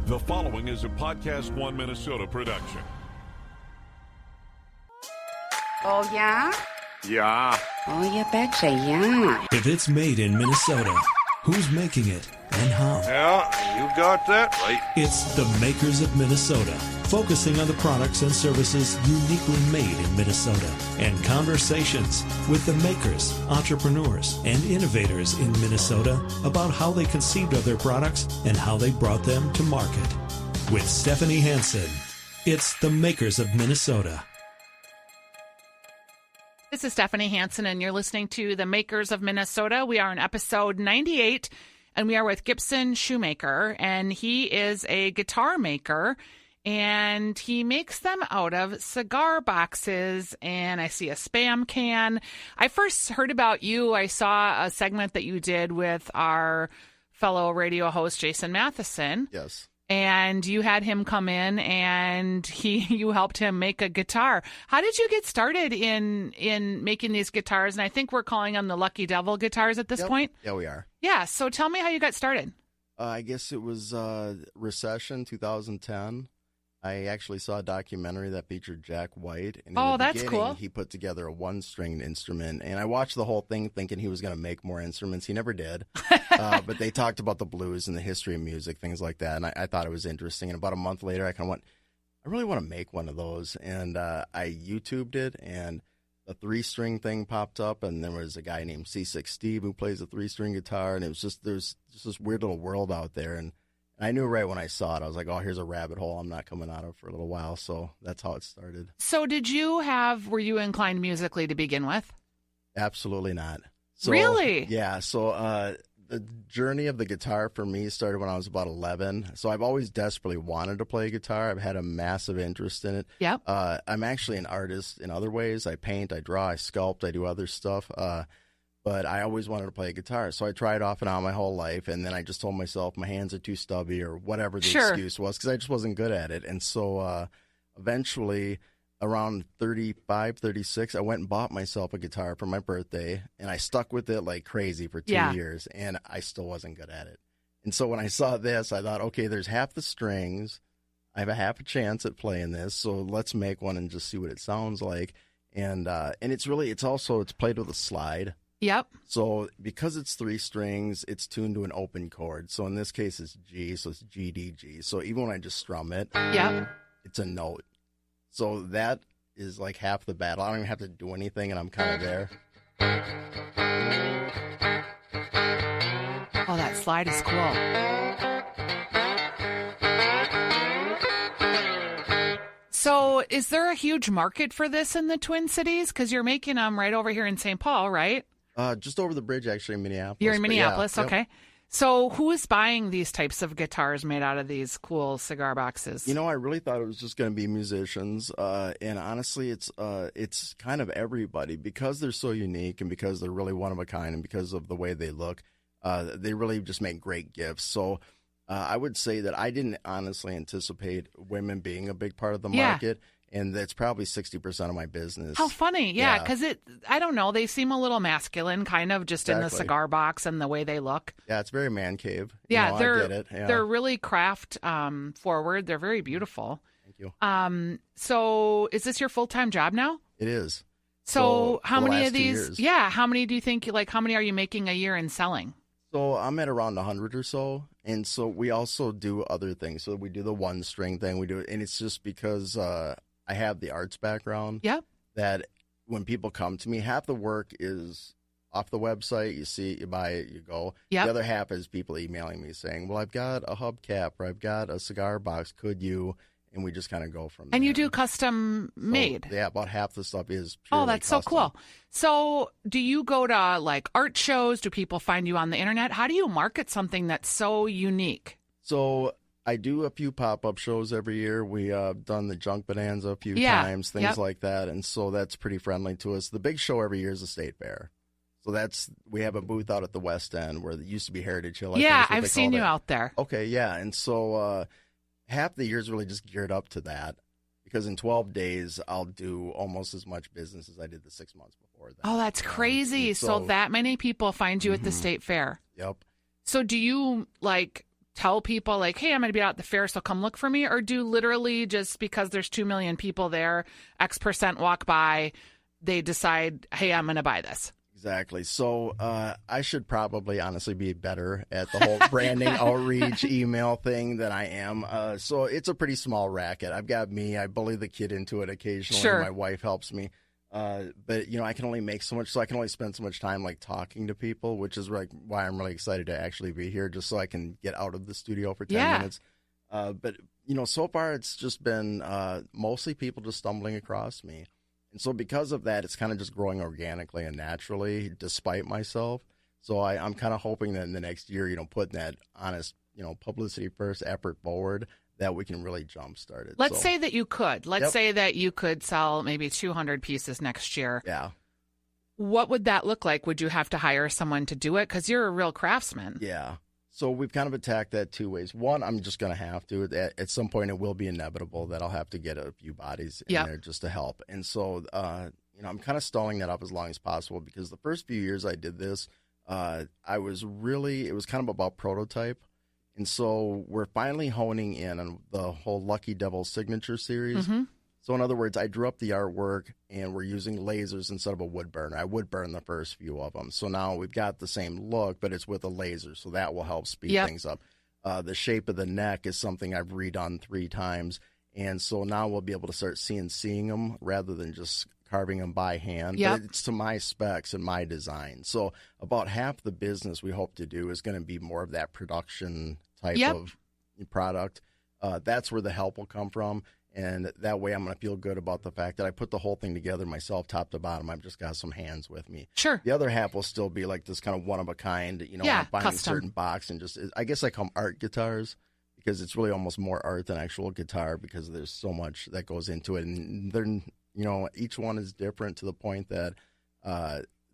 The following is a Podcast One Minnesota production. Oh, yeah? Yeah. Oh, you betcha, yeah. If it's made in Minnesota, who's making it and how? Yeah, you got that right. It's the Makers of Minnesota, focusing on the products and services uniquely made in Minnesota, and conversations with the makers, entrepreneurs, and innovators in Minnesota about how they conceived of their products and how they brought them to market. With Stephanie Hansen, it's the Makers of Minnesota. This is Stephanie Hansen, and you're listening to The Makers of Minnesota. We are in episode 98, and we are with Gipson Shoemaker, and he is a guitar maker, and he makes them out of cigar boxes, and I see a Spam can. I first heard about you. I saw a segment that you did with our fellow radio host, Jason Matheson. Yes. And you had him come in, and you helped him make a guitar. How did you get started in making these guitars? And I think we're calling them the Lucky Devil guitars at this point. Yeah, we are. Yeah. So tell me how you got started. I guess it was recession 2010. I actually saw a documentary that featured Jack White. And in the that's beginning, cool. He put together a one-stringed instrument, and I watched the whole thing thinking he was going to make more instruments. He never did. But they talked about the blues and the history of music, things like that, and I thought it was interesting. And about a month later, I kind of went, I really want to make one of those. And I YouTubed it, and the three-string thing popped up, and there was a guy named C6 Steve who plays a three-string guitar, and it was just, there's just this weird little world out there. And I knew right when I saw it, I was like, oh, here's a rabbit hole I'm not coming out of for a little while. So that's how it started. So were you inclined musically to begin with? Absolutely not. So, really? Yeah. So the journey of the guitar for me started when I was about 11. So I've always desperately wanted to play guitar. I've had a massive interest in it. Yep. I'm actually an artist in other ways. I paint, I draw, I sculpt, I do other stuff. But I always wanted to play guitar. So I tried off and on my whole life. And then I just told myself my hands are too stubby or whatever the excuse was, because I just wasn't good at it. And so eventually, around 35, 36, I went and bought myself a guitar for my birthday. And I stuck with it like crazy for 2 years. And I still wasn't good at it. And so when I saw this, I thought, okay, there's half the strings. I have a half a chance at playing this. So let's make one and just see what it sounds like. And it's played with a slide. Yep. So because it's three strings, it's tuned to an open chord. So in this case, it's G, so it's G, D, G. So even when I just strum it, it's a note. So that is like half the battle. I don't even have to do anything, and I'm kind of there. Oh, that slide is cool. So is there a huge market for this in the Twin Cities? Because you're making them right over here in St. Paul, right? Just over the bridge, actually, in Minneapolis. You're in Minneapolis, yeah, okay. Yep. So who is buying these types of guitars made out of these cool cigar boxes? You know, I really thought it was just going to be musicians, and honestly, it's kind of everybody, because they're so unique and because they're really one of a kind and because of the way they look. They really just make great gifts. So I would say that I didn't honestly anticipate women being a big part of the market. And that's probably 60% of my business. How funny. Yeah, because I don't know, they seem a little masculine, kind of just in the cigar box and the way they look. Yeah, it's very man cave. Yeah, I get it. Yeah. They're really craft forward. They're very beautiful. Thank you. So is this your full-time job now? It is. So how many of these? 2 years. Yeah, how many do you think, how many are you making a year and selling? So I'm at around 100 or so. And so we also do other things. So we do the one string thing. We do it, and it's just because I have the arts background. Yep. That when people come to me, half the work is off the website. You see it, you buy it, you go. Yep. The other half is people emailing me saying, well, I've got a hubcap or I've got a cigar box. Could you? And we just kind of go from there. And you do custom made? Yeah, about half the stuff is purely that's custom. so cool. So do you go to like art shows? Do people find you on the internet? How do you market something that's so unique? So I do a few pop-up shows every year. We done the Junk Bonanza a few times, things like that. And so that's pretty friendly to us. The big show every year is the State Fair. So we have a booth out at the West End where it used to be Heritage Hill. I've seen you out there. Okay, yeah. And so half the year is really just geared up to that, because in 12 days I'll do almost as much business as I did the 6 months before that. Oh, that's crazy. So that many people find you at the State Fair. Yep. So do you tell people like, hey, I'm going to be out at the fair, so come look for me? Or do literally just because there's 2 million people there, X percent walk by, they decide, hey, I'm going to buy this? Exactly. So I should probably honestly be better at the whole branding, outreach, email thing than I am. So it's a pretty small racket. I've got me. I bully the kid into it occasionally. Sure. My wife helps me. But, you know, I can only make so much, so I can only spend so much time, like, talking to people, which is like why I'm really excited to actually be here, just so I can get out of the studio for 10 minutes. But, you know, so far it's just been mostly people just stumbling across me. And so because of that, it's kind of just growing organically and naturally, despite myself. So I'm kind of hoping that in the next year, you know, putting that honest, you know, publicity first effort forward, that we can really jumpstart it. Let's say that you could. Let's Yep. say that you could sell maybe 200 pieces next year. Yeah. What would that look like? Would you have to hire someone to do it? Because you're a real craftsman. Yeah. So we've kind of attacked that two ways. One, I'm just going to have to. At some point, it will be inevitable that I'll have to get a few bodies in there just to help. And so, you know, I'm kind of stalling that up as long as possible because the first few years I did this, it was kind of about prototype. And so we're finally honing in on the whole Lucky Devil signature series. Mm-hmm. So in other words, I drew up the artwork and we're using lasers instead of a wood burner. I wood burn the first few of them. So now we've got the same look, but it's with a laser. So that will help speed things up. The shape of the neck is something I've redone 3 times. And so now we'll be able to start seeing them rather than just carving them by hand. Yep. But it's to my specs and my design. So about half the business we hope to do is going to be more of that production type of product. That's where the help will come from. And that way I'm going to feel good about the fact that I put the whole thing together myself, top to bottom. I've just got some hands with me. Sure. The other half will still be like this kind of one-of-a-kind, you know, I'm buying a certain box and just, I guess I call them art guitars because it's really almost more art than actual guitar because there's so much that goes into it. And they're, you know, each one is different to the point that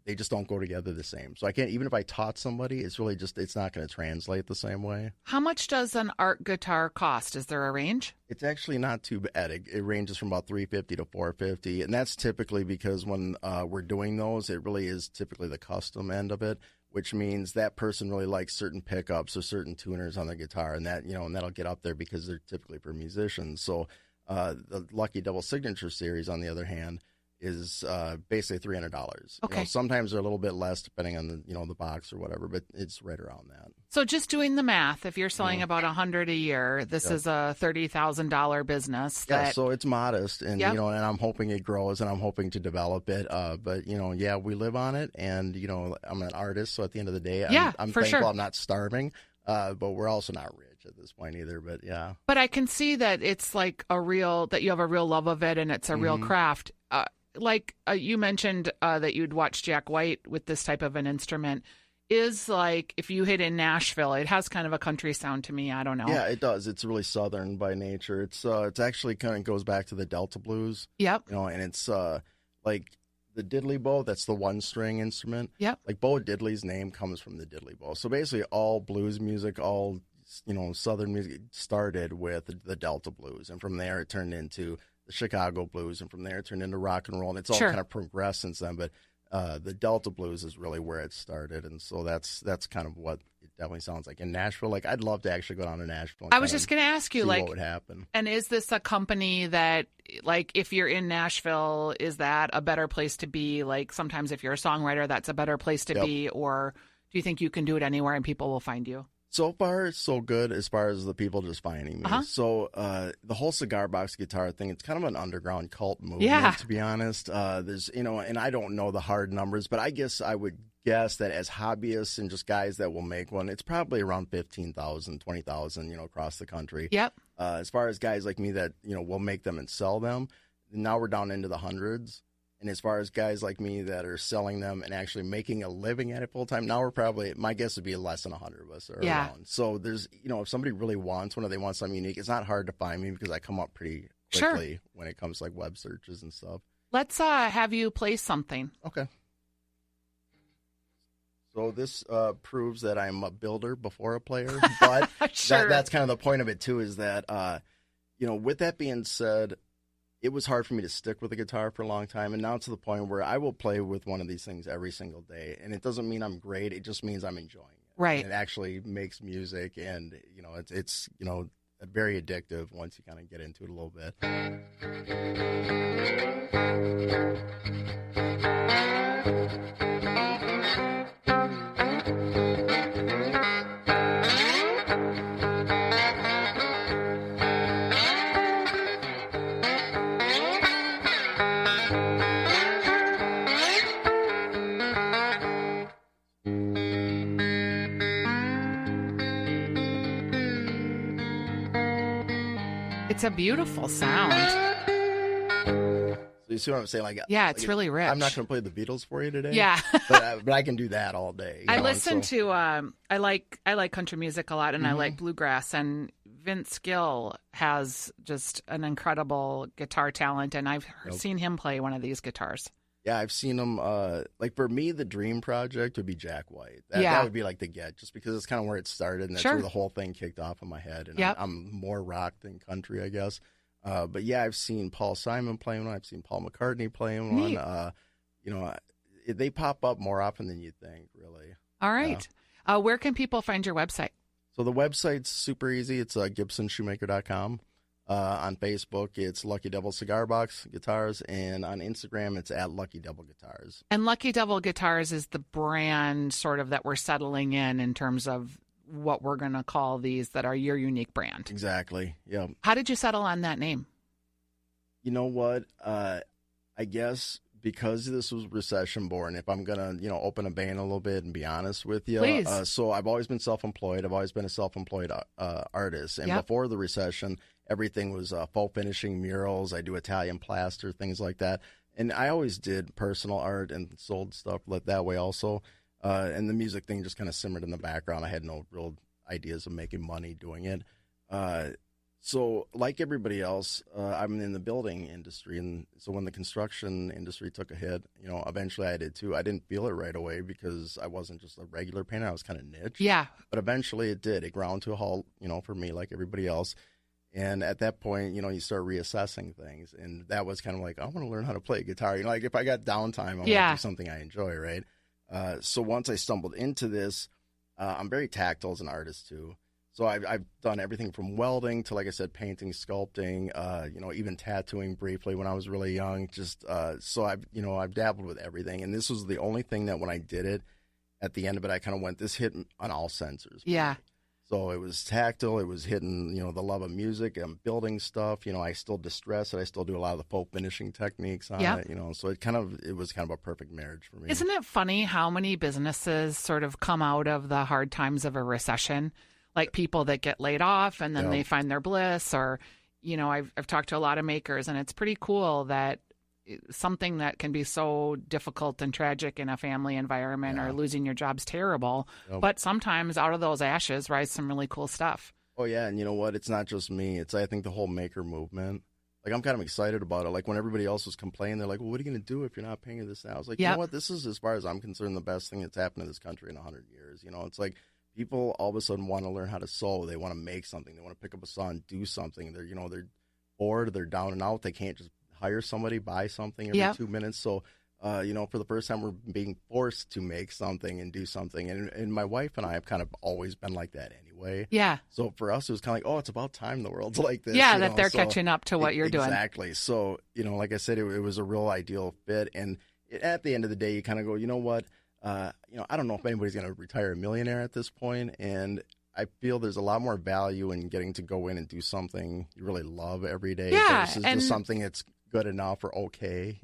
they just don't go together the same. So I can't, even if I taught somebody, it's really just, it's not going to translate the same way. How much does an art guitar cost? Is there a range? It's actually not too bad. It ranges from about $350 to $450, and that's typically because when we're doing those, it really is typically the custom end of it, which means that person really likes certain pickups or certain tuners on the guitar, and that, you know, and that'll get up there because they're typically for musicians. So the Lucky Double Signature Series, on the other hand, is basically $300. Okay. You know, sometimes they're a little bit less depending on the, you know, the box or whatever, but it's right around that. So just doing the math, if you're selling about 100 a year, this is a $30,000 business. Yeah, so it's modest, and you know, and I'm hoping it grows, and I'm hoping to develop it. But you know, we live on it, and you know, I'm an artist, so at the end of the day, I'm for thankful sure. I'm not starving. But we're also not rich at this point either. But yeah. But I can see that it's like that you have a real love of it, and it's a real craft. You mentioned that you'd watch Jack White with this type of an instrument. Is like if you hit in Nashville, it has kind of a country sound to me. I don't know. Yeah, it does. It's really southern by nature. It's actually kind of goes back to the Delta blues. Yep. You know, and it's like the diddley bow. That's the one string instrument. Yep. Like Bo Diddley's name comes from the diddley bow. So basically, all blues music, all, you know, southern music started with the Delta blues, and from there it turned into the Chicago blues, and from there it turned into rock and roll, and it's all kind of progressed since then. But the Delta blues is really where it started, and so that's kind of what it definitely sounds like. In Nashville, like I'd love to actually go down to Nashville. I was just going to ask you, like, what would happen. And is this a company that, like, if you're in Nashville, is that a better place to be? Like, sometimes if you're a songwriter, that's a better place to be, or do you think you can do it anywhere and people will find you? So far, it's so good as far as the people just finding me. So the whole cigar box guitar thing, it's kind of an underground cult movement, to be honest. There's, you know, and I don't know the hard numbers, but I guess I would guess that as hobbyists and just guys that will make one, it's probably around 15,000, 20,000, you know, across the country. Yep. As far as guys like me that, you know, will make them and sell them, now we're down into the hundreds. And as far as guys like me that are selling them and actually making a living at it full time, now we're probably, my guess would be less than 100 of us are around. So there's, you know, if somebody really wants one or they want something unique, it's not hard to find me because I come up pretty quickly when it comes to like web searches and stuff. Let's have you play something. Okay. So this proves that I'm a builder before a player, but that's kind of the point of it too, is that, you know, with that being said, it was hard for me to stick with a guitar for a long time, and now it's to the point where I will play with one of these things every single day, and it doesn't mean I'm great. It just means I'm enjoying it. Right. And it actually makes music, and it's very addictive once you kind of get into it a little bit. It's a beautiful sound. So you see what I'm saying? Yeah, it's really rich. I'm not going to play the Beatles for you today. Yeah. but I can do that all day. I listen to I like country music a lot, and I like bluegrass, and Vince Gill has just an incredible guitar talent, and I've seen him play one of these guitars. Yeah, I've seen him. For me, the dream project would be Jack White. That would be like the get, just because it's kind of where it started, and that's where the whole thing kicked off in my head. And I'm more rock than country, I guess. But yeah, I've seen Paul Simon playing one. I've seen Paul McCartney playing one. They pop up more often than you think, really. All right. Where can people find your website? So the website's super easy. It's GipsonShoemaker.com. On Facebook, it's Lucky Devil Cigar Box Guitars, and on Instagram, it's at Lucky Devil Guitars. And Lucky Devil Guitars is the brand sort of that we're settling in terms of what we're going to call these that are your unique brand. Exactly. Yeah. How did you settle on that name? You know what? I guess because this was recession born, if I'm going to, open a band a little bit and be honest with you. Please. So I've always been self-employed. I've always been a self-employed artist. And before the recession, everything was faux finishing, murals. I do Italian plaster, things like that. And I always did personal art and sold stuff that way also. And the music thing just kind of simmered in the background. I had no real ideas of making money doing it. So like everybody else, I'm in the building industry. And so when the construction industry took a hit, eventually I did too. I didn't feel it right away because I wasn't just a regular painter. I was kind of niche. Yeah. But eventually it did. It ground to a halt, for me, like everybody else. And at that point, you start reassessing things. And that was kind of like, I want to learn how to play guitar. Like if I got downtime, I want to do something I enjoy, right? So once I stumbled into this, I'm very tactile as an artist too. So I've done everything from welding to, like I said, painting, sculpting, even tattooing briefly when I was really young. So I've dabbled with everything. And this was the only thing that when I did it, at the end of it, I kind of went, this hit on all sensors. Yeah. So it was tactile. It was hitting, the love of music. I'm building stuff. I still distress it. I still do a lot of the faux finishing techniques on it. So it was kind of a perfect marriage for me. Isn't it funny how many businesses sort of come out of the hard times of a recession? Like people that get laid off and then they find their bliss, or, I've talked to a lot of makers, and it's pretty cool that something that can be so difficult and tragic in a family environment or losing your job's terrible. But sometimes out of those ashes rise some really cool stuff. Oh, yeah. And you know what? It's not just me. It's, I think, the whole maker movement. Like, I'm kind of excited about it. Like, when everybody else was complaining, they're like, well, what are you going to do if you're not paying this now? I was like, you know what? This is, as far as I'm concerned, the best thing that's happened to this country in 100 years. It's like people all of a sudden want to learn how to sew. They want to make something. They want to pick up a saw and do something. They're bored. They're down and out. They can't just hire somebody, buy something every 2 minutes. So, for the first time, we're being forced to make something and do something. And my wife and I have kind of always been like that anyway. Yeah. So for us, it was kind of like, oh, it's about time the world's like this. Yeah, that they're catching up to what you're doing. Exactly. So, like I said, it was a real ideal fit. And at the end of the day, you kind of go, you know what? I don't know if anybody's going to retire a millionaire at this point. And I feel there's a lot more value in getting to go in and do something you really love every day versus just something that's good enough or okay,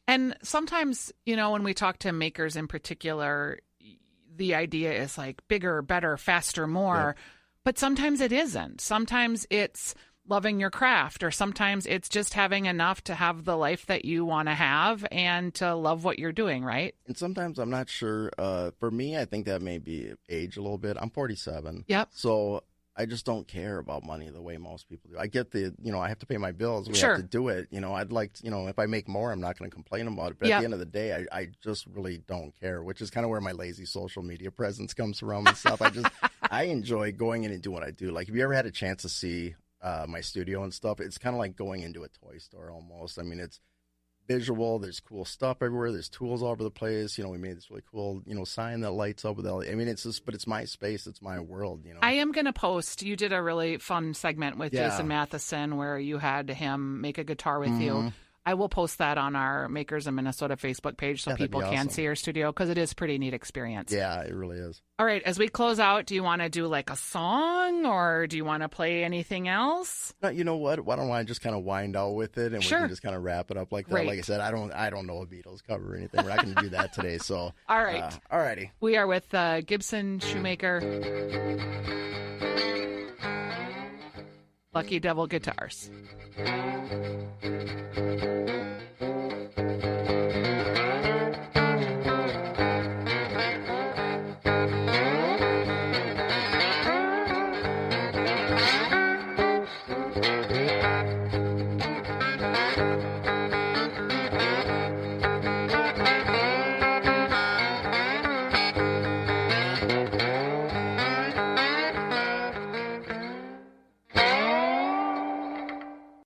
And sometimes, when we talk to makers in particular, the idea is like bigger, better, faster, more. Yeah. But sometimes it isn't. Sometimes it's loving your craft, or sometimes it's just having enough to have the life that you want to have and to love what you're doing, right? And sometimes I'm not sure. For me, I think that may be age a little bit. I'm 47. Yep. So I just don't care about money the way most people do. I get I have to pay my bills. We have to do it. I'd like, if I make more, I'm not going to complain about it. But at the end of the day, I just really don't care, which is kind of where my lazy social media presence comes from and stuff. I enjoy going in and doing what I do. Like, have you ever had a chance to see my studio and stuff? It's kind of like going into a toy store almost. I mean, it's visual. There's cool stuff everywhere. There's tools all over the place. We made this really cool, sign that lights up with LED. I mean, but it's my space. It's my world, I am going to post. You did a really fun segment with Yeah. Jason Matheson where you had him make a guitar with you. I will post that on our Makers of Minnesota Facebook page so Yeah, that'd people be can awesome. see your studio because it is a pretty neat experience. Yeah, it really is. All right, as we close out, do you want to do like a song or do you want to play anything else? No, you know what? Why don't I just kind of wind out with it and Sure. we can just kind of wrap it up like that? Great. Like I said, I don't know a Beatles cover or anything. We're not going to do that today. So, All right. all righty. We are with Gipson Shoemaker, Lucky Devil Guitars.